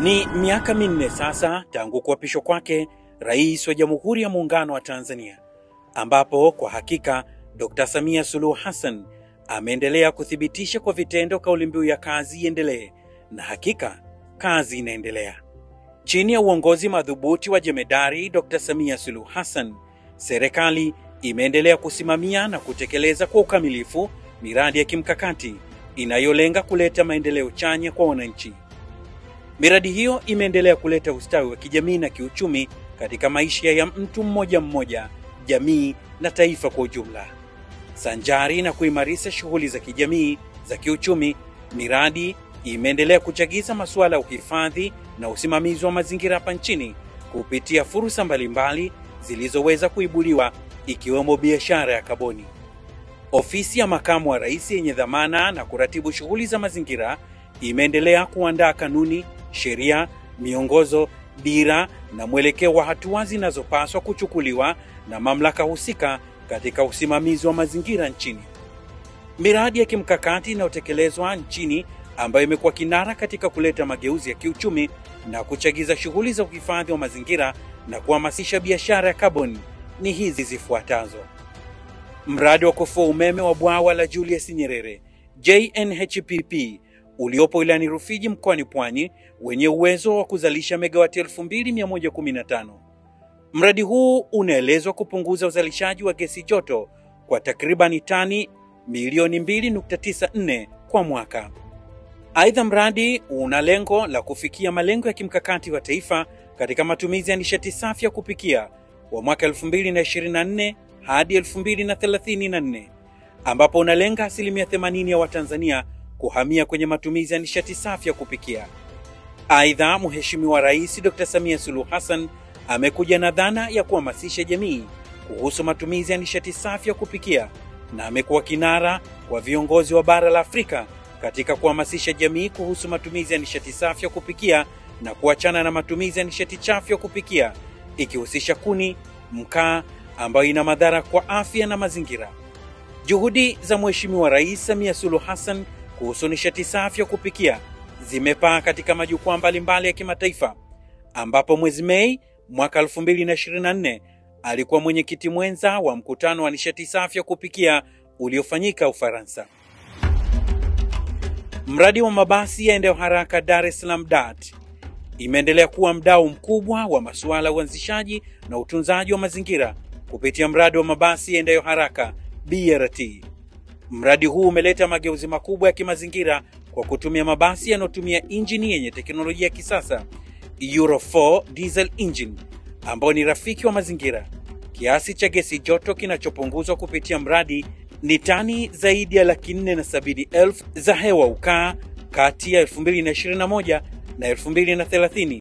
Ni miaka minne sasa tangu kuapishwa kwake Rais wa Jamhuri ya Muungano wa Tanzania, ambapo kwa hakika Dr. Samia Suluhu Hassan ameendelea kuthibitisha kwa vitendo kauli mbiu ya kazi iendelee, na hakika kazi inaendelea. Chini ya uongozi madhubuti wa Jemedari Dr. Samia Suluhu Hassan, serikali imeendelea kusimamia na kutekeleza kwa ukamilifu miradi ya kimkakati inayolenga kuleta maendeleo chanya kwa wananchi. Miradi hiyo imeendelea kuleta ustawi wa kijamii na kiuchumi katika maisha ya mtu mmoja mmoja, jamii na taifa kwa ujumla. Sanjari na kuimarisha shughuli za kijamii, za kiuchumi, miradi imeendelea kuchagiza masuala ya uhifadhi na usimamizi wa mazingira hapa nchini kupitia fursa mbalimbali zilizoweza kuibuliwa, ikiwemo biashara ya kaboni. Ofisi ya Makamu wa Rais yenye dhamana na kuratibu shughuli za mazingira imeendelea kuandaa kanuni, sheria, miongozo, dira na mwelekeo wa hatua zinazopaswa kuchukuliwa na mamlaka husika katika usimamizi wa mazingira nchini. Miradi ya kimkakati inayotekelezwa nchini ambayo imekuwa kinara katika kuleta mageuzi ya kiuchumi na kuchagiza shughuli za uhifadhi wa mazingira na kuhamasisha biashara ya kaboni ni hizi zifuatazo. Mradi wa kufua umeme wa bwawa la Julius Nyerere JNHPP uliopo wilayani Rufiji mkoani Pwani, wenye uwezo wa kuzalisha megawati 2115. Mradi huu unaelezwa kupunguza uzalishaji wa gesi joto kwa takribani tani milioni 2.94 kwa mwaka. Aidha, mradi una lengo la kufikia malengo ya kimkakati wa taifa katika matumizi ya nishati safi ya kupikia wa mwaka 2024 hadi 2034, ambapo unalenga 80% ya Watanzania kuhamia kwenye matumizi ya nishati safi ya kupikia. Aidha, Mheshimiwa Rais Dr. Samia Suluhu Hassan amekuja na dhana ya kuhamasisha jamii kuhusu matumizi ya nishati safi ya kupikia, na amekuwa kinara kwa viongozi wa bara la Afrika katika kuhamasisha jamii kuhusu matumizi ya nishati safi ya kupikia na kuachana na matumizi ya nishati chafu ya kupikia, ikihusisha kuni, mkaa, ambayo ina madhara kwa afya na mazingira. Juhudi za Mheshimiwa Rais Samia Suluhu Hassan kuhusu nishati safi ya kupikia zimepaa katika majukwaa mbalimbali ya kimataifa, ambapo mwezi Mei mwaka 2024 alikuwa mwenyekiti mwenza wa mkutano wa nishati safi ya kupikia uliofanyika Ufaransa. Mradi wa mabasi yaendayo haraka Dar es Salaam DART imeendelea kuwa mdau mkubwa wa masuala ya uanzishaji na utunzaji wa mazingira kupitia mradi wa mabasi yaendayo haraka BRT. Mradi huu umeleta mageuzi makubwa ya kimazingira kwa kutumia mabasi yanayotumia injini yenye teknolojia ya kisasa Euro 4 diesel engine, ambao ni rafiki wa mazingira. Kiasi cha gesi joto kinachopunguzwa kupitia mradi ni tani zaidi ya 470,000 za hewa ukaa kati ya 2021 na 2030,